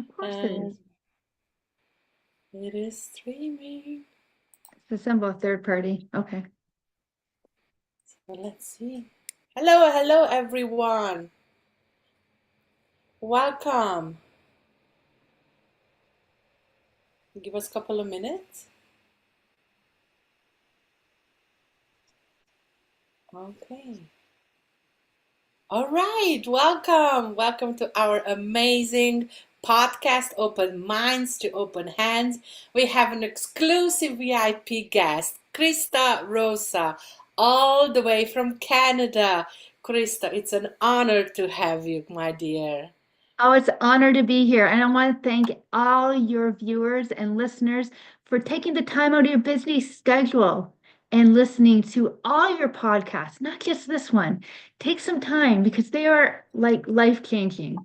Of course it And is. it is streaming. It's a symbol of third party. Okay. So let's see. Hello, hello, everyone. Welcome. Give us a couple of minutes. Okay. All right. Welcome. Welcome to our amazing podcast, Open Minds to Open Hands. We have an exclusive VIP guest, Krista Rosa, all the way from Canada. Krista, it's an honor to have you, my dear. Oh, it's an honor to be here. And I want to thank all your viewers and listeners for taking the time out of your busy schedule and listening to all your podcasts, not just this one. Take some time because they are like life-changing.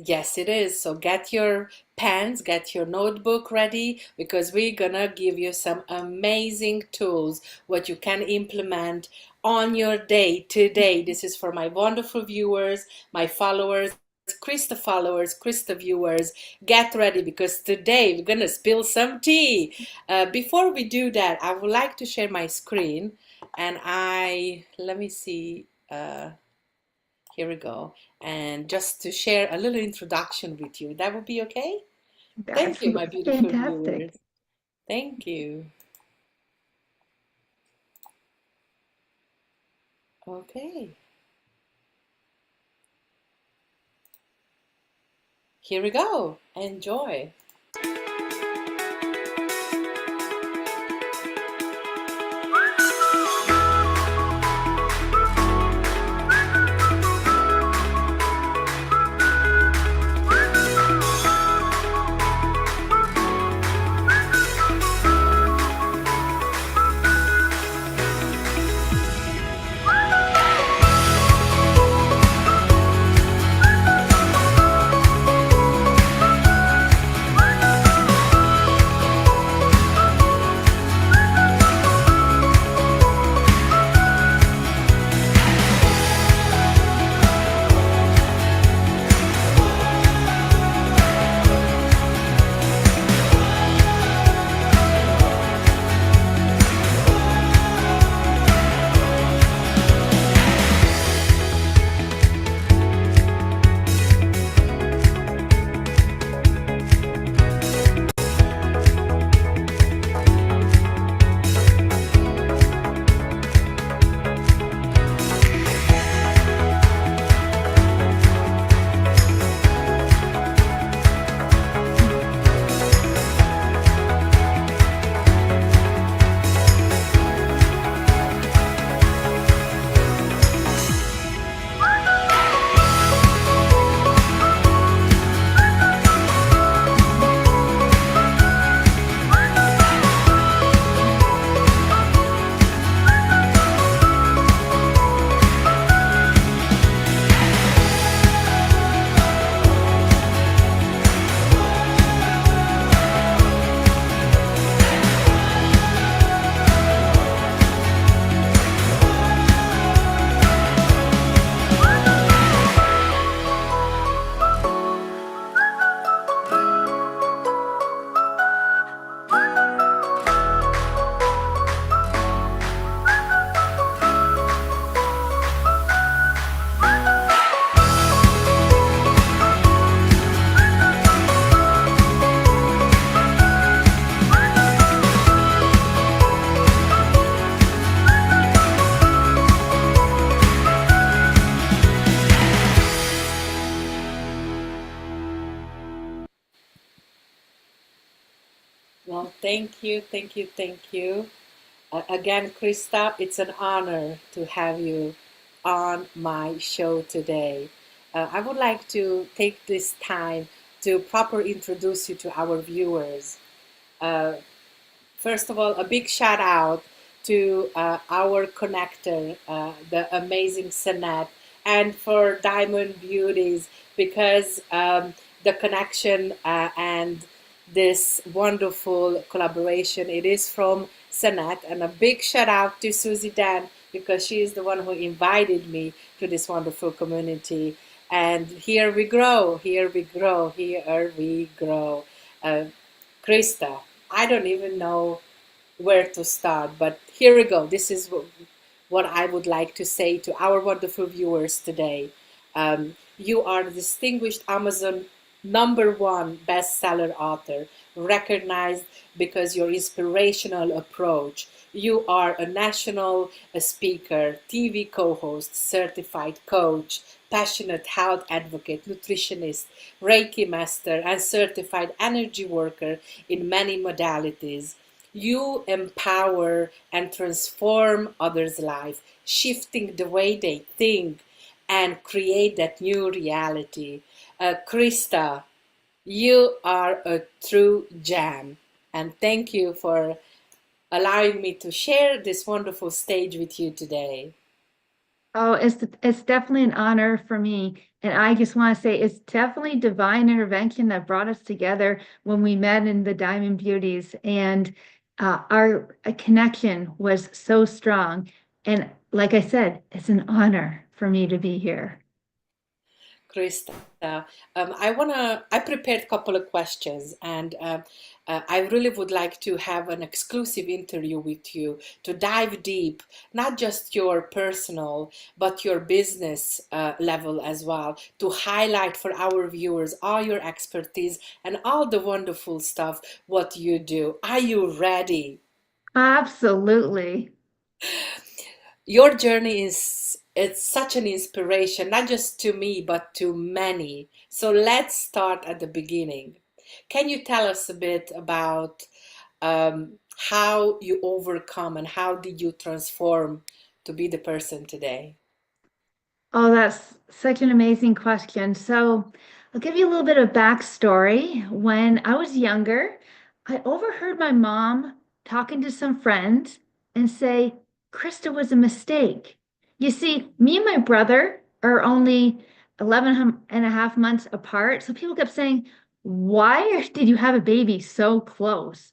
Yes, it is. So get your pens, get your notebook ready because we're gonna give you some amazing tools what you can implement on your day today. This is for my wonderful viewers, my followers, Krista viewers. Get ready because today we're gonna spill some tea. Before we do that, I would like to share my screen and let me see. Here we go. And just to share a little introduction with you, that would be okay? Thank That's you, my beautiful fantastic. viewers. Thank you. Okay, here we go. Enjoy. Well, thank you, thank you, thank you. Again, Krista, it's an honor to have you on my show today. I would like to take this time to properly introduce you to our viewers. Uh, First of all, a big shout out to our connector, the amazing Sanat, and for Diamond Beauties, because the connection and this wonderful collaboration, it is from Sanat. And a big shout out to Susie Dan, because she is the one who invited me to this wonderful community. And here we grow, here we grow, here we grow. Uh, Krista, I don't even know where to start, but here we go. This is what I would like to say to our wonderful viewers today. You are the distinguished Amazon #1 bestseller author, recognized because your inspirational approach. You are a national speaker, TV co-host, certified coach, passionate health advocate, nutritionist, Reiki master, and certified energy worker in many modalities. You empower and transform others' life, shifting the way they think and create that new reality. Krista, you are a true gem. And thank you for allowing me to share this wonderful stage with you today. Oh, it's definitely an honor for me. And I just want to say it's definitely divine intervention that brought us together when we met in the Diamond Beauties. And our connection was so strong. And like I said, it's an honor for me to be here. Krista. I prepared a couple of questions, and I really would like to have an exclusive interview with you to dive deep, not just your personal, but your business level as well, to highlight for our viewers all your expertise and all the wonderful stuff what you do. Are you ready? Absolutely. Your journey is it's such an inspiration, not just to me, but to many. So let's start at the beginning. Can you tell us a bit about how you overcome and how did you transform to be the person today? Oh, that's such an amazing question. So, I'll give you a little bit of backstory. When I was younger, I overheard my mom talking to some friends and say, Krista was a mistake. You see, me and my brother are only 11 and a half months apart. So people kept saying, why did you have a baby so close?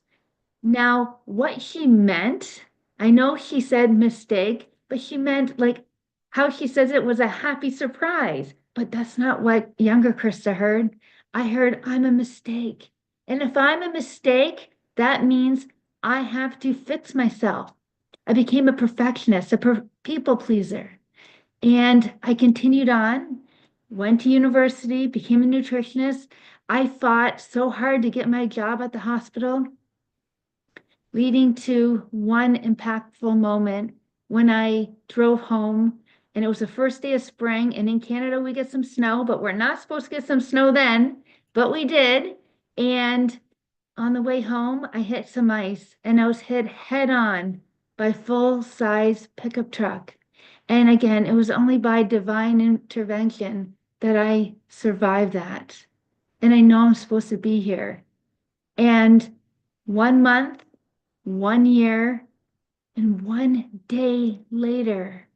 Now, what she meant, I know she said mistake, but she meant like how she says it was a happy surprise. But that's not what younger Krista heard. I heard I'm a mistake. And if I'm a mistake, that means I have to fix myself. I became a perfectionist, a people pleaser. And I continued on, went to university, became a nutritionist. I fought so hard to get my job at the hospital, leading to one impactful moment when I drove home. And it was the first day of spring. And in Canada, we get some snow, but we're not supposed to get some snow then, but we did. And on the way home, I hit some ice and I was hit head on by full-size pickup truck. And again, it was only by divine intervention that I survived that. And I know I'm supposed to be here. And 1 month, 1 year, and 1 day later,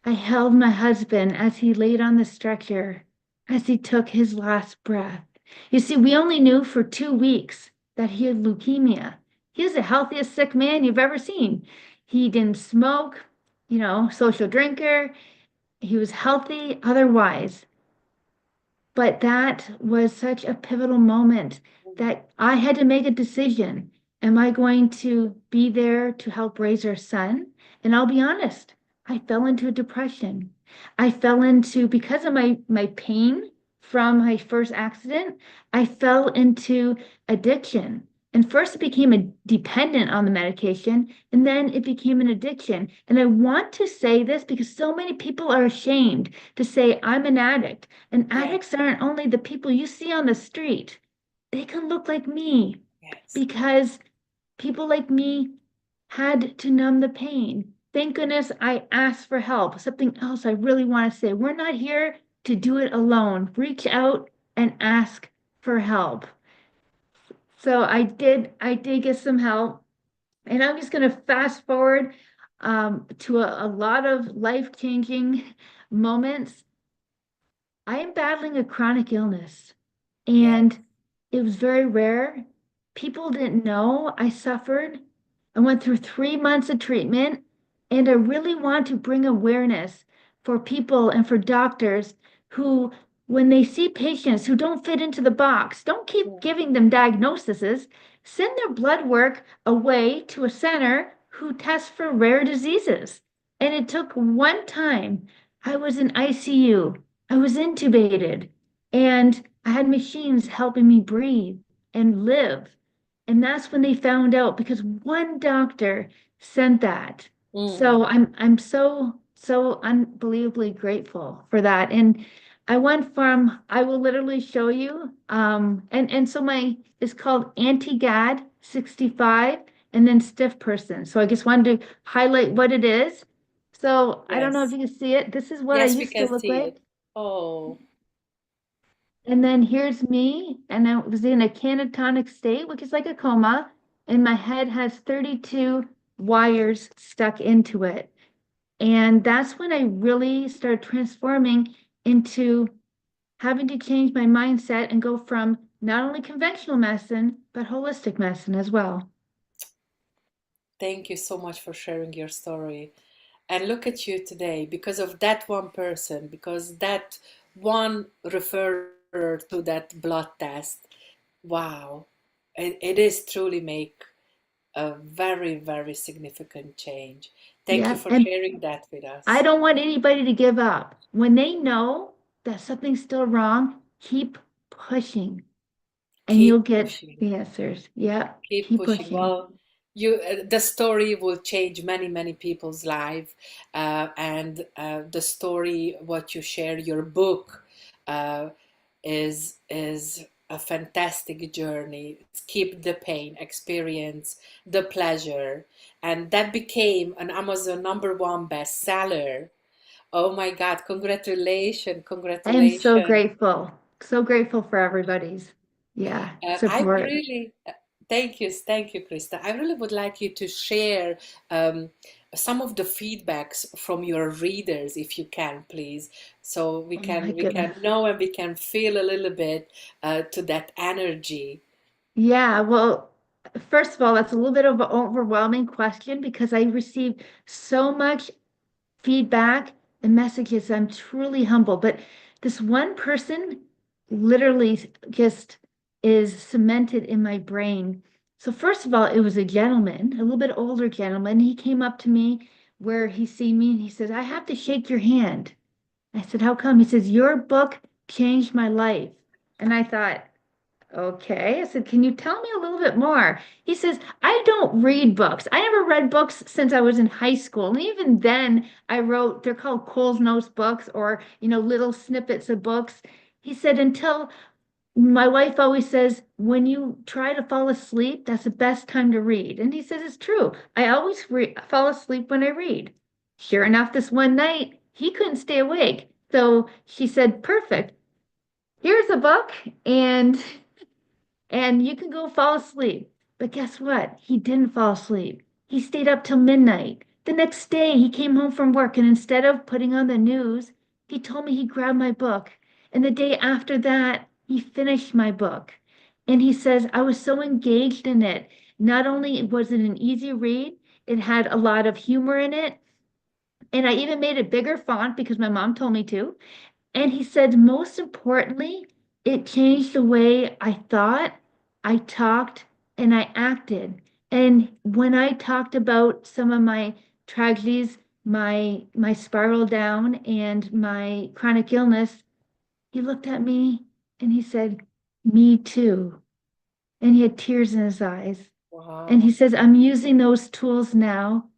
I held my husband as he laid on the stretcher, as he took his last breath. You see, we only knew for 2 weeks that he had leukemia. He was the healthiest sick man you've ever seen. He didn't smoke, social drinker. He was healthy otherwise. But that was such a pivotal moment that I had to make a decision. Am I going to be there to help raise our son? And I'll be honest, I fell into a depression. I fell into, because of my pain from my first accident, I fell into addiction. And first, it became a dependent on the medication, and then it became an addiction. And I want to say this because so many people are ashamed to say, I'm an addict. And Yeah, addicts aren't only the people you see on the street, they can look like me yes. because people like me had to numb the pain. Thank goodness I asked for help. Something else I really want to say, we're not here to do it alone. Reach out and ask for help. So I did get some help. And I'm just going to fast forward to a lot of life-changing moments. I am battling a chronic illness, Yes. and it was very rare. People didn't know I suffered. I went through 3 months of treatment, and I really want to bring awareness for people and for doctors who, when they see patients who don't fit into the box, don't keep Mm, giving them diagnoses, send their blood work away to a center who tests for rare diseases. And it took one time. I was in ICU, I was intubated, and I had machines helping me breathe and live. And that's when they found out because one doctor sent that. mm. So I'm so unbelievably grateful for that. And I went from I will literally show you and so my it's called anti-GAD 65 and then stiff person. So I just wanted to highlight what it is. So I don't know if Yes. you can see it. This is what I Yes, we used to can look see like. it. Oh, And then here's me, and I was in a catatonic state, which is like a coma, and my head has 32 wires stuck into it. And that's when I really started transforming into having to change my mindset and go from not only conventional medicine, but holistic medicine as well. thank you so much for sharing your story. And look at you today because of that one person, because that one referrer to that blood test. Wow. It is truly make a very, very significant change. Thank you Yeah. for And sharing that with I us. don't want anybody to give up. When they know that something's still wrong, keep pushing and you'll Keep get pushing. the answers. Yeah. Keep Keep pushing. pushing. Well, you the story will change many, many people's life, and the story what you share, your book, uh, is a fantastic journey. Skip the pain, experience the pleasure, and that became an Amazon #1 bestseller. Oh my God! Congratulations, I am so congratulations. grateful. So grateful for everybody's, yeah, I support. really, thank you, Krista. I really would like you to share um, some of the feedbacks from your readers, if you can, please, so Oh my we can goodness. know and we can feel a little bit to that energy. Yeah, well, first of all, that's a little bit of an overwhelming question because I received so much feedback and messages. I'm truly humble, but this one person literally just is cemented in my brain. So first of all, it was a gentleman, a little bit older gentleman. He came up to me where he seen me and he says, I have to shake your hand. I said, how come? He says, your book changed my life. And I thought, okay. I said, can you tell me a little bit more? He says, I don't read books. I never read books since I was in high school. And even then, I wrote, they're called Cole's Notes books or, little snippets of books. He said, until my wife always says, when you try to fall asleep, that's the best time to read. And he says, it's true. I always fall asleep when I read. Sure enough, this one night, he couldn't stay awake. So she said, perfect. Here's a book. And you can go fall asleep. But guess what? He didn't fall asleep. He stayed up till midnight. The next day, he came home from work, and instead of putting on the news, he told me he grabbed my book. And the day after that, he finished my book. And he says, I was so engaged in it. Not only was it an easy read, it had a lot of humor in it. And I even made it bigger font because my mom told me to. And he said, most importantly, it changed the way I thought, I talked, and I acted. And when I talked about some of my tragedies, my spiral down and my chronic illness, he looked at me and he said, me too. And he had tears in his eyes. And he Wow. says, I'm using those tools now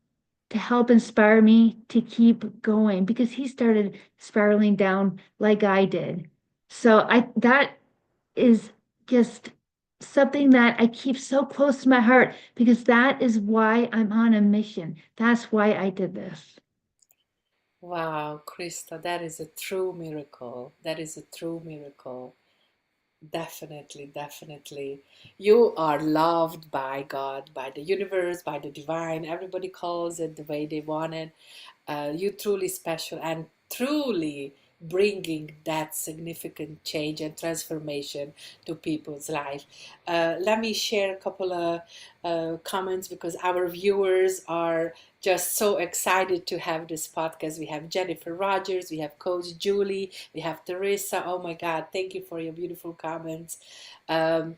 to help inspire me to keep going because he started spiraling down like I did. So I that is just something that I keep so close to my heart because that is why I'm on a mission. That's why I did this. Wow, Krista, that is a true miracle. That is a true miracle. Definitely, definitely. You are loved by God, by the universe, by the divine. Everybody calls it the way they want it. You truly special and truly bringing that significant change and transformation to people's life. Let me share a couple of comments because our viewers are just so excited to have this podcast. We have Jennifer Rogers, we have Coach Julie, we have Teresa. Oh my God, thank you for your beautiful comments. Um,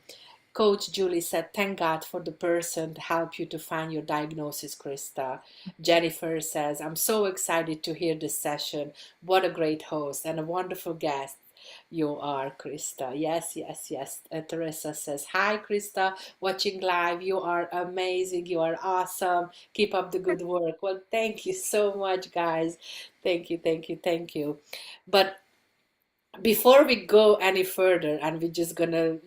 Coach Julie said, thank God for the person to help you to find your diagnosis, Krista. Jennifer says, I'm so excited to hear this session. What a great host and a wonderful guest you are, Krista. Yes, yes, yes. Teresa says, hi, Krista, watching live. You are amazing. You are awesome. Keep up the good work. Well, thank you so much, guys. Thank you, thank you, thank you. But before we go any further, and we're just gonna,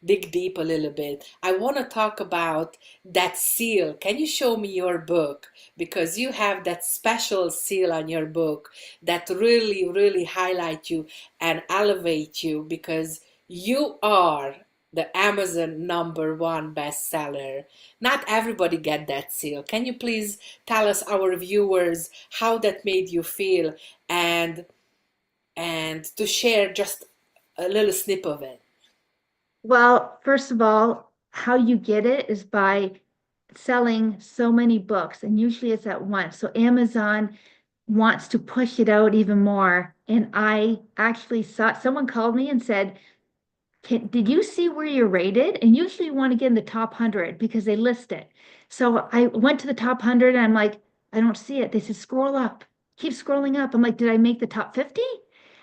dig deep a little bit, I want to talk about that seal. Can you show me your book? Because you have that special seal on your book that really, really highlight you and elevate you, because you are the Amazon #1 bestseller. Not everybody get that seal. Can you please tell us, our viewers, how that made you feel, and to share just a little snip of it? Well, first of all, how you get it is by selling so many books, and usually it's at once. So Amazon wants to push it out even more. And I actually saw someone called me and said, did you see where you're rated? And usually you want to get in the top 100 because they list it. So I went to the top 100 and I'm like, I don't see it. They said, scroll up, keep scrolling up. I'm like, did I make the top 50?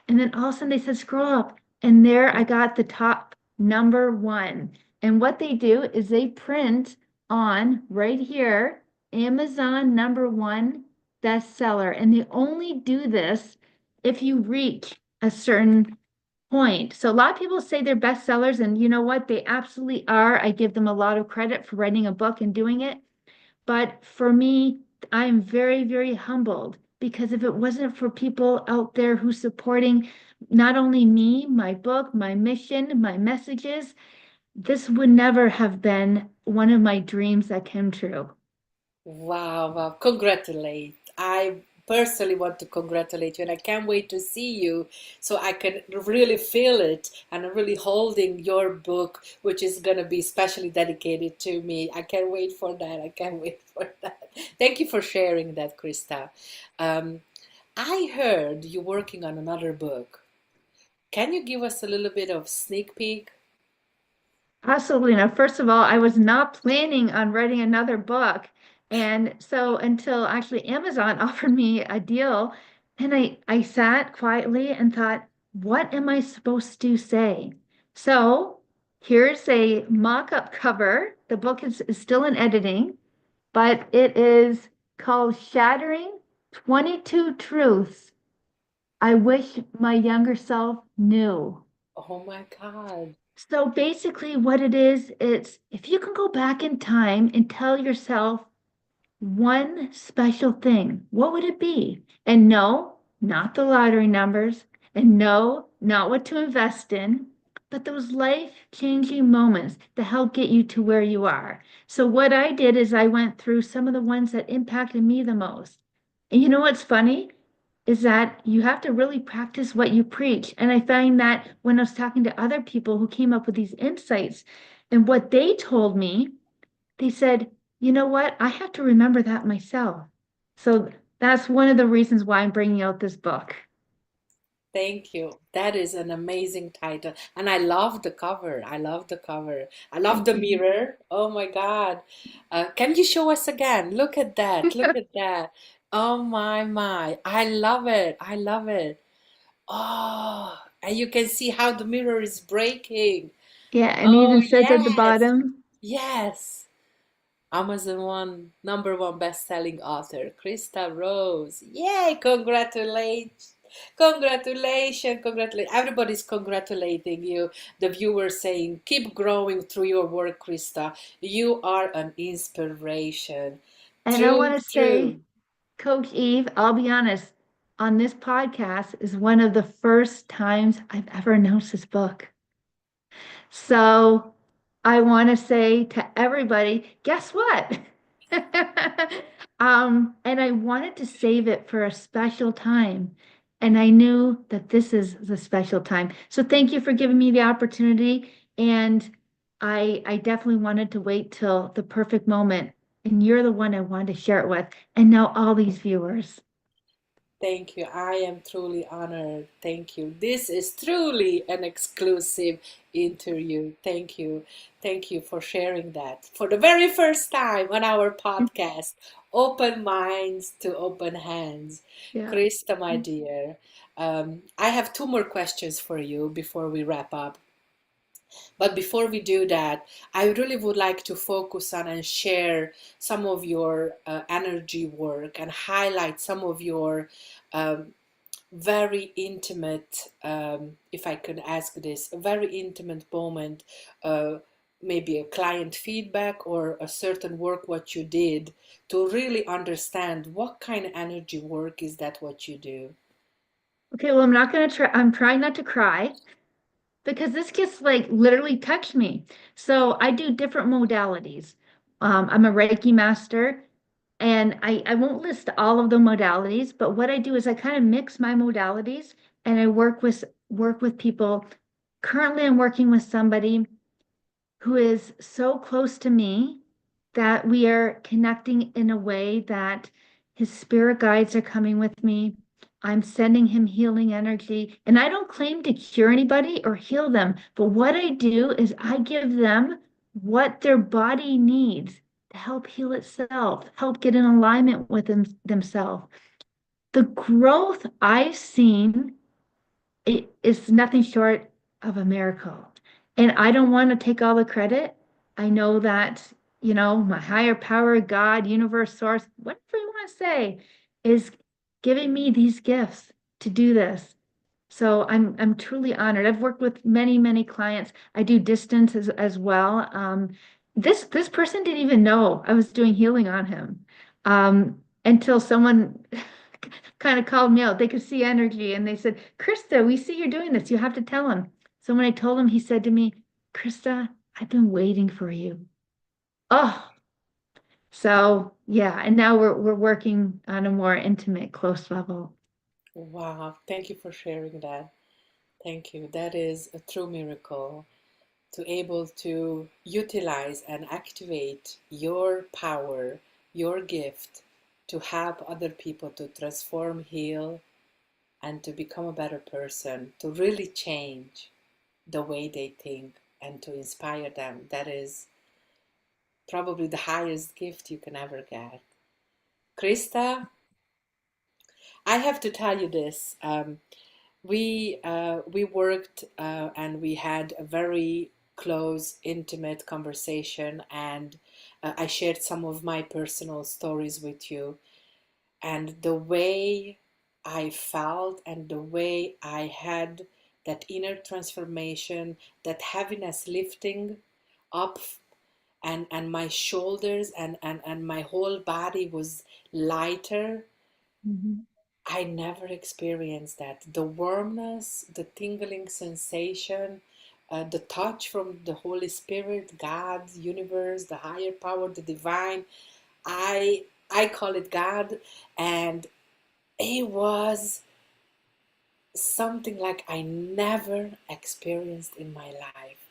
And then all of a sudden they said, scroll up. And there I got the top #1. And what they do is they print on right here, Amazon #1 bestseller. And they only do this if you reach a certain point. So a lot of people say they're bestsellers, and you know what? They absolutely are. I give them a lot of credit for writing a book and doing it. But for me, I'm very, very humbled, because if it wasn't for people out there who supporting not only me, my book, my mission, my messages, this would never have been one of my dreams that came true. Wow, wow. Congratulate. I personally want to congratulate you, and I can't wait to see you so I can really feel it, and I'm really holding your book, which is going to be specially dedicated to me. I can't wait for that. I can't wait for that. Thank you for sharing that, Krista. Um, I heard you're working on another book. Can you give us a little bit of sneak peek? Absolutely. Now, first of all, I was not planning on writing another book. And so until actually Amazon offered me a deal, and I sat quietly and thought, what am I supposed to say? So here's a mock-up cover. The book is still in editing, but it is called Shattering 22 Truths I Wish My Younger Self Knew. Oh my God. So basically, what it is, it's if you can go back in time and tell yourself one special thing, what would it be? And no, not the lottery numbers, and no, not what to invest in, but those life-changing moments to help get you to where you are. So what I did is I went through some of the ones that impacted me the most. And you know what's funny? Is that you have to really practice what you preach. And I find that when I was talking to other people who came up with these insights and what they told me, they said, you know what? I have to remember that myself. So that's one of the reasons why I'm bringing out this book. Thank you. That is an amazing title. And I love the cover. I love the cover. I love Thank the you. mirror. Oh my God. Can you show us again? Look at that. Look at that. Oh my. I love it. I love it. Oh, and you can see how the mirror is breaking. Yeah, and it Oh, even says at the yes. bottom, Yes. Amazon #1 best-selling author, Krista Rose. Yay! Congratulations! Congratulations! Congratulations! Everybody's congratulating you. The viewers saying, "Keep growing through your work, Krista. You are an inspiration." and I True, want to say, true. Coach Eve, I'll be honest, on this podcast is one of the first times I've ever announced this book. So I want to say to everybody, guess what? And I wanted to save it for a special time. And I knew that this is the special time. So thank you for giving me the opportunity. And I definitely wanted to wait till the perfect moment. and you're the one I wanted to share it with. And now all these viewers. Thank you. I am truly honored. Thank you. This is truly an exclusive interview. Thank you. Thank you for sharing that for the very first time on our podcast, Open Minds to Open Hands. Yeah. Krista, my dear, I have two more questions for you before we wrap up. But before we do that, I really would like to focus on and share some of your energy work and highlight some of your um, very intimate, if I could ask this, a very intimate moment, maybe a client feedback or a certain work what you did to really understand what kind of energy work is that what you do. Okay, well, I'm not gonna try, I'm trying not to cry because this just like literally touched me. So I do different modalities. I'm a Reiki master, and I won't list all of the modalities, but what I do is I kind of mix my modalities and I work with people. Currently, I'm working with somebody who is so close to me that we are connecting in a way that his spirit guides are coming with me. I'm sending him healing energy, and I don't claim to cure anybody or heal them, but what I do is I give them what their body needs to help heal itself, help get in alignment with themselves. The growth I've seen, it is nothing short of a miracle. And I don't want to take all the credit. I know that, my higher power, God, universe, source, whatever you want to say, is giving me these gifts to do this. So I'm truly honored. I've worked with many, many clients. I do distance as well. This person didn't even know I was doing healing on him until someone kind of called me out. They could see energy and they said, Krista, we see you're doing this. You have to tell him. So when I told him, he said to me, Krista, I've been waiting for you. Oh, so yeah. And now we're working on a more intimate, close level. Wow, thank you for sharing that. Thank you. That is a true miracle to able to utilize and activate your power, your gift to help other people to transform, heal, and to become a better person, to really change the way they think and to inspire them. That is probably the highest gift you can ever get. Krista, I have to tell you this. We worked and we had a very close, intimate conversation, and I shared some of my personal stories with you. And the way I felt and the way I had that inner transformation, that heaviness lifting up, and my shoulders and my whole body was lighter. Mhm. I never experienced that. The warmness, the tingling sensation, the touch from the Holy Spirit, God, universe, the higher power, the divine. I call it God, and it was something like I never experienced in my life.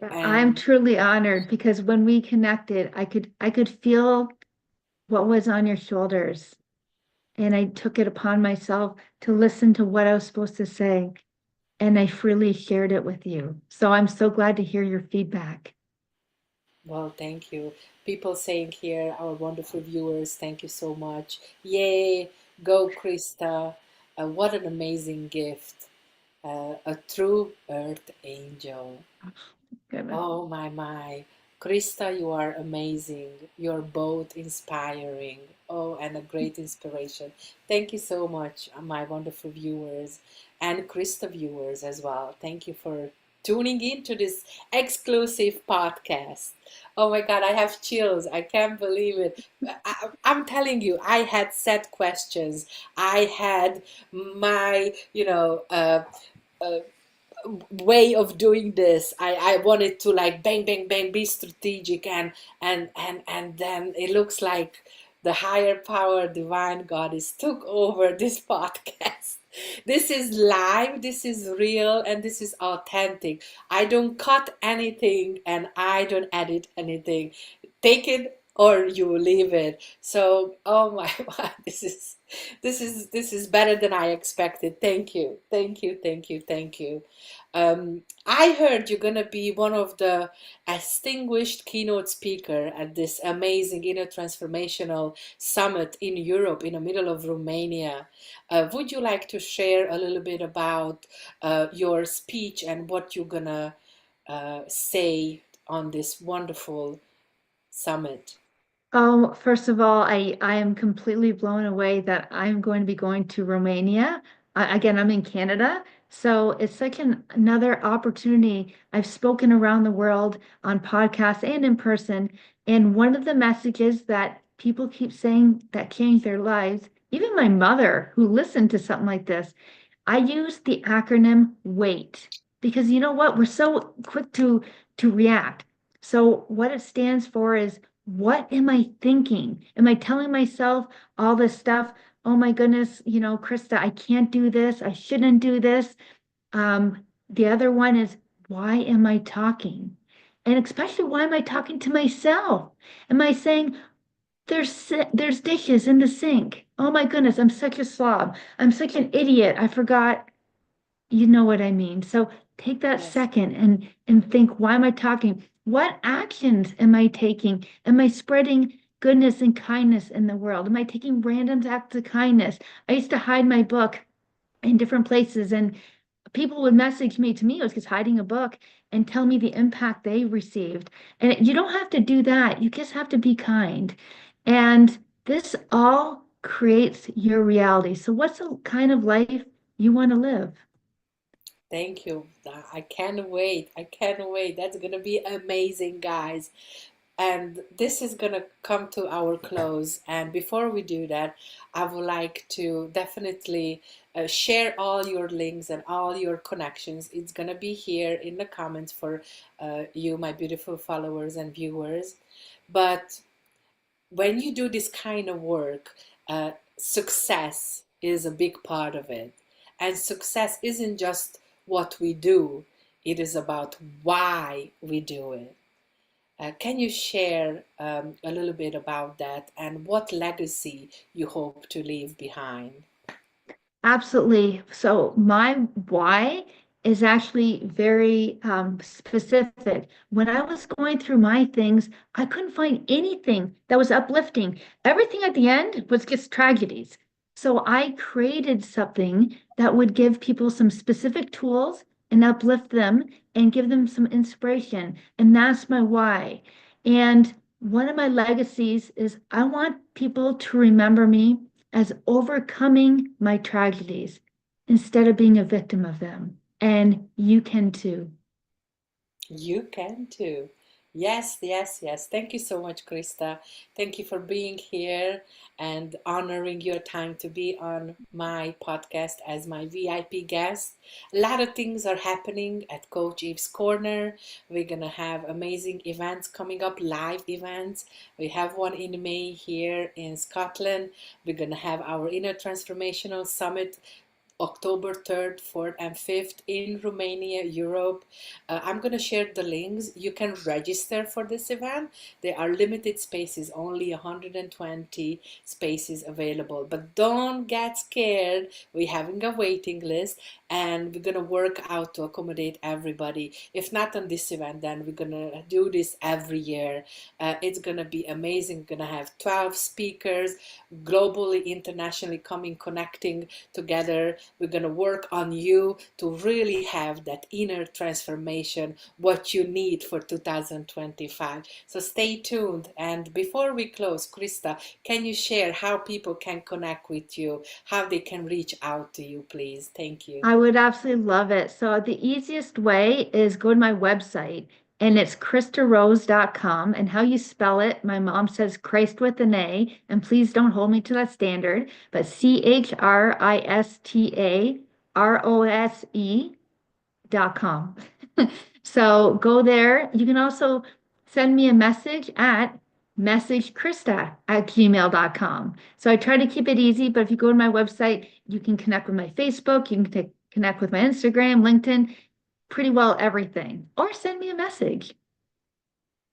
Yeah, I'm And truly honored because when we connected, I could feel what was on your shoulders. And I took it upon myself to listen to what I was supposed to say. And I freely shared it with you. So I'm so glad to hear your feedback. well, thank you. People saying here, our wonderful viewers, thank you so much. Yay, go Krista. What an amazing gift. A true earth angel. Goodness. Oh my. Krista, you are amazing. You're both inspiring. Oh, and a great inspiration. Thank you so much, my wonderful viewers and Krista viewers as well. Thank you for tuning in to this exclusive podcast. Oh my God, I have chills. I can't believe it. I'm telling you, I had set questions. I had my, uh, way of doing this. I wanted to like bang bang bang be strategic and then it looks like the higher power divine goddess took over this podcast. This is live, this is real, and this is authentic. I don't cut anything and I don't edit anything. Take it or you leave it. So, oh my God, this is better than I expected. Thank you, thank you, thank you, thank you. I heard you're gonna be one of the distinguished keynote speaker at this amazing inner transformational summit in Europe, in the middle of Romania. Would you like to share a little bit about your speech and what you're gonna say on this wonderful summit? First of all, I am completely blown away that I'm going to be going to Romania. Again, I'm in Canada, so it's such another opportunity. I've spoken around the world on podcasts and in person, and one of the messages that people keep saying that changed their lives, even my mother who listened to something like this, I use the acronym WAIT because you know what? We're so quick to react. So what it stands for is what am I thinking? Am I telling myself all this stuff? Oh my goodness, Krista, I can't do this. I shouldn't do this. The other one is why am I talking? And especially why am I talking to myself? Am I saying there's dishes in the sink? Oh my goodness, I'm such a slob. I'm such an idiot. I forgot. You know what I mean? So take that Yes. second and think, why am I talking? What actions am I taking? Am I spreading goodness and kindness in the world? Am I taking random acts of kindness? I used to hide my book in different places, and people would message me. To me, it was just hiding a book and tell me the impact they received. And you don't have to do that. You just have to be kind. And this all creates your reality. So what's the kind of life you want to live? Thank you. I can't wait. I can't wait. That's gonna be amazing, guys. And this is gonna come to our close. And before we do that, I would like to definitely share all your links and all your connections. It's gonna be here in the comments for you, my beautiful followers and viewers. But when you do this kind of work, success is a big part of it. And success isn't just what we do, it is about why we do it. Can you share a little bit about that and what legacy you hope to leave behind? Absolutely. So my why is actually very specific. When I was going through my things, I couldn't find anything that was uplifting. Everything at the end was just tragedies. So I created something that would give people some specific tools and uplift them and give them some inspiration. And that's my why. And one of my legacies is I want people to remember me as overcoming my tragedies instead of being a victim of them. And you can too. You can too. Yes, yes, yes. Thank you so much, Krista. Thank you for being here and honoring your time to be on my podcast as my VIP guest. A lot of things are happening at Coach Eve's Corner. We're going to have amazing events coming up, live events. We have one in May here in Scotland. We're going to have our Inner Transformational Summit October 3rd, 4th, and 5th in Romania, Europe. I'm going to share the links. You can register for this event. There are limited spaces, only 120 spaces available. But don't get scared. We're having a waiting list and we're going to work out to accommodate everybody. If not on this event, then we're going to do this every year. It's going to be amazing. We're going to have 12 speakers globally, internationally coming, connecting together. We're going to work on you to really have that inner transformation, what you need for 2025. So stay tuned. And before we close, Krista, can you share how people can connect with you, how they can reach out to you, please? Thank you. I would absolutely love it. So the easiest way is go to my website and it's kristarose.com. And how you spell it, my mom says Christ with an A, and please don't hold me to that standard, but CHRISTAROSE.com. So go there. You can also send me a message at messagekrista@gmail.com. So I try to keep it easy, but if you go to my website, you can connect with my Facebook, you can connect with my Instagram, LinkedIn, pretty well everything, or send me a message.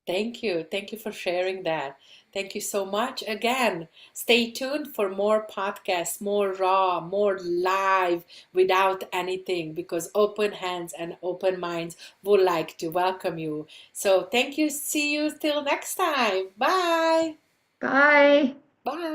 Thank you. Thank you for sharing that. Thank you so much. Again, stay tuned for more podcasts, more raw, more live, without anything, because Open Hands and Open Minds would like to welcome you. So thank you. See you till next time. Bye. Bye. Bye.